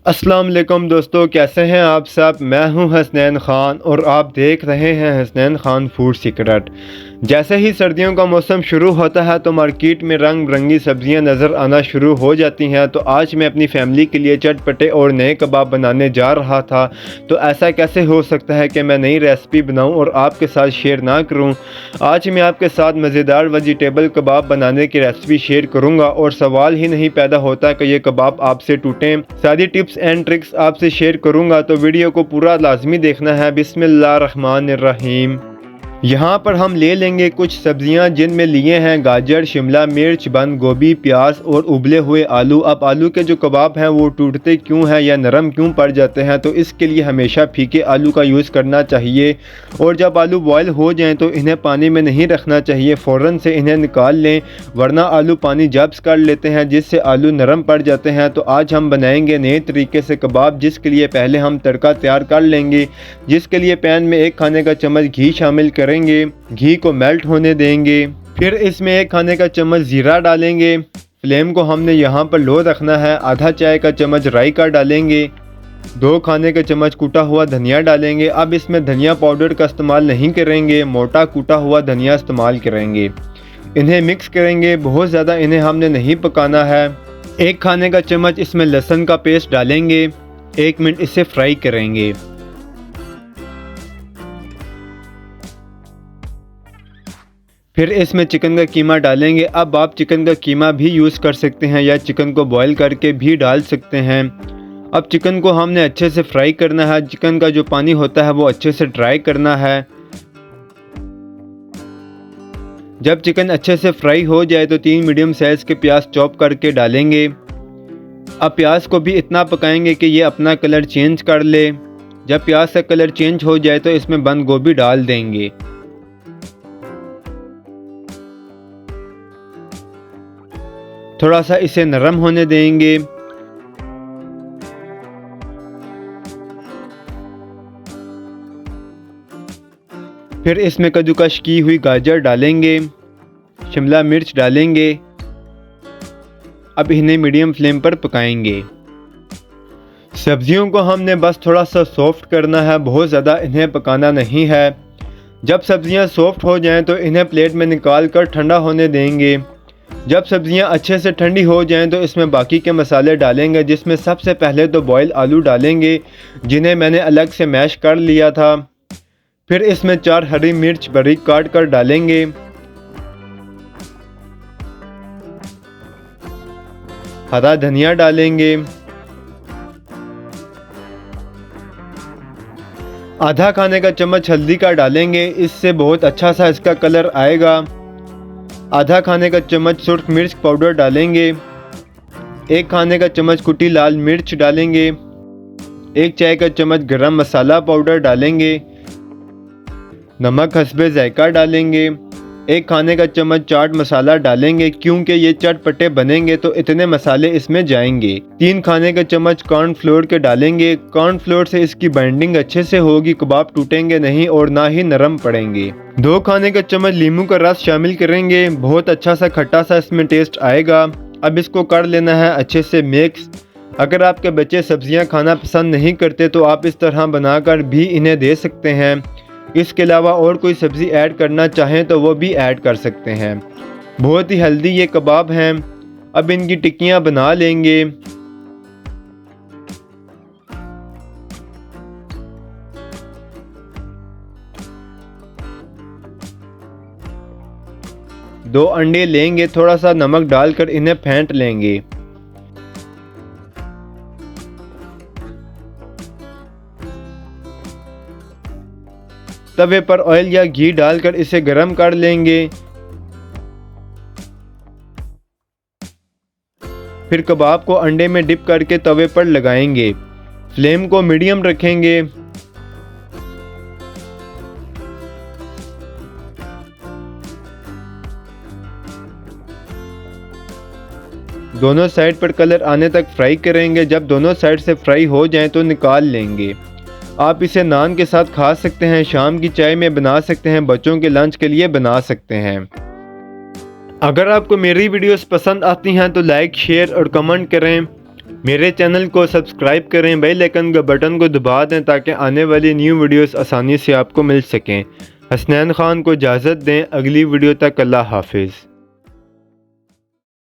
अस्सलाम वालेकुम दोस्तों, कैसे हैं आप सब। मैं हूं हसनैन ख़ान और आप देख रहे हैं हसनैन ख़ान फूड सीक्रेट। जैसे ही सर्दियों का मौसम शुरू होता है तो मार्केट में रंग बिरंगी सब्जियां नज़र आना शुरू हो जाती हैं। तो आज मैं अपनी फैमिली के लिए चटपटे और नए कबाब बनाने जा रहा था। तो ऐसा कैसे हो सकता है कि मैं नई रेसिपी बनाऊं और आपके साथ शेयर ना करूं। आज मैं आपके साथ मज़ेदार वेजिटेबल कबाब बनाने की रेसिपी शेयर करूंगा और सवाल ही नहीं पैदा होता कि ये कबाब आपसे टूटें। सारी टिप्स एंड ट्रिक्स आपसे शेयर करूंगा, तो वीडियो को पूरा लाजमी देखना है। बिस्मिल्लाहिर्रहमानिर्रहीम। यहाँ पर हम ले लेंगे कुछ सब्जियाँ, जिनमें लिए हैं गाजर, शिमला मिर्च, बंद गोभी, प्याज और उबले हुए आलू। अब आलू के जो कबाब हैं वो टूटते क्यों हैं या नरम क्यों पड़ जाते हैं, तो इसके लिए हमेशा फीके आलू का यूज़ करना चाहिए। और जब आलू बॉयल हो जाएं तो इन्हें पानी में नहीं रखना चाहिए, फ़ौरन से इन्हें निकाल लें, वरना आलू पानी जब्स कर लेते हैं जिससे आलू नरम पड़ जाते हैं। तो आज हम बनाएंगे नए तरीके से कबाब, जिसके लिए पहले हम तड़का तैयार कर लेंगे। जिसके लिए पैन में 1 खाने का चम्मच घी शामिल करेंगे। घी को मेल्ट होने देंगे। फिर इसमें 1 खाने का चम्मच जीरा डालेंगे। फ्लेम को हमने यहाँ पर लो रखना है। आधा चाय का चम्मच राई का डालेंगे। 2 खाने का चम्मच कूटा हुआ धनिया डालेंगे। अब इसमें धनिया पाउडर का इस्तेमाल नहीं करेंगे, मोटा कूटा हुआ धनिया इस्तेमाल करेंगे। इन्हें मिक्स करेंगे, बहुत ज़्यादा इन्हें हमने नहीं पकाना है। 1 खाने का चम्मच इसमें लहसुन का पेस्ट डालेंगे। 1 मिनट इसे फ्राई करेंगे। फिर इसमें चिकन का कीमा डालेंगे। अब आप चिकन का कीमा भी यूज़ कर सकते हैं या चिकन को बॉईल करके भी डाल सकते हैं। अब चिकन को हमने अच्छे से फ्राई करना है। चिकन का जो पानी होता है वो अच्छे से ड्राई करना है। जब चिकन अच्छे से फ्राई हो जाए तो 3 मीडियम साइज़ के प्याज चॉप करके डालेंगे। अब प्याज को भी इतना पकाएंगे कि ये अपना कलर चेंज कर ले। जब प्याज का कलर चेंज हो जाए तो इसमें बंद गोभी डाल देंगे। थोड़ा सा इसे नरम होने देंगे। फिर इसमें कद्दूकश की हुई गाजर डालेंगे, शिमला मिर्च डालेंगे। अब इन्हें मीडियम फ्लेम पर पकाएंगे। सब्जियों को हमने बस थोड़ा सा सॉफ्ट करना है, बहुत ज़्यादा इन्हें पकाना नहीं है। जब सब्जियां सॉफ्ट हो जाएं तो इन्हें प्लेट में निकाल कर ठंडा होने देंगे। जब सब्जियां अच्छे से ठंडी हो जाएं तो इसमें बाकी के मसाले डालेंगे, जिसमें सबसे पहले तो बॉयल आलू डालेंगे, जिन्हें मैंने अलग से मैश कर लिया था। फिर इसमें 4 हरी मिर्च बारीक काट कर डालेंगे। हरा धनिया डालेंगे। आधा खाने का चम्मच हल्दी का डालेंगे, इससे बहुत अच्छा सा इसका कलर आएगा। आधा खाने का चम्मच सुर्ख मिर्च पाउडर डालेंगे। 1 खाने का चम्मच कुटी लाल मिर्च डालेंगे। 1 चाय का चम्मच गरम मसाला पाउडर डालेंगे। नमक हस्बे जायका डालेंगे। 1 खाने का चम्मच चाट मसाला डालेंगे, क्योंकि ये चटपटे बनेंगे तो इतने मसाले इसमें जाएंगे। 3 खाने का चम्मच कॉर्नफ्लोर के डालेंगे। कॉर्नफ्लोर से इसकी बाइंडिंग अच्छे से होगी, कबाब टूटेंगे नहीं और ना ही नरम पड़ेंगे। 2 खाने का चम्मच नींबू का रस शामिल करेंगे, बहुत अच्छा सा खट्टा सा इसमें टेस्ट आएगा। अब इसको कर लेना है अच्छे से मिक्स। अगर आपके बच्चे सब्जियां खाना पसंद नहीं करते तो आप इस तरह बनाकर भी इन्हें दे सकते हैं। इसके अलावा और कोई सब्ज़ी ऐड करना चाहें तो वो भी ऐड कर सकते हैं। बहुत ही हेल्दी ये कबाब हैं। अब इनकी टिक्कियाँ बना लेंगे। दो अंडे लेंगे, थोड़ा सा नमक डालकर इन्हें फेंट लेंगे। तवे पर ऑयल या घी डालकर इसे गरम कर लेंगे। फिर कबाब को अंडे में डिप करके तवे पर लगाएंगे। फ्लेम को मीडियम रखेंगे। दोनों साइड पर कलर आने तक फ्राई करेंगे। जब दोनों साइड से फ्राई हो जाएं तो निकाल लेंगे। आप इसे नान के साथ खा सकते हैं, शाम की चाय में बना सकते हैं, बच्चों के लंच के लिए बना सकते हैं। अगर आपको मेरी वीडियोस पसंद आती हैं तो लाइक, शेयर और कमेंट करें। मेरे चैनल को सब्सक्राइब करें, बेल आइकन के बटन को दबा दें ताकि आने वाली न्यू वीडियोस आसानी से आपको मिल सकें। हसनैन खान को इजाज़त दें, अगली वीडियो तक अल्लाह हाफिज़।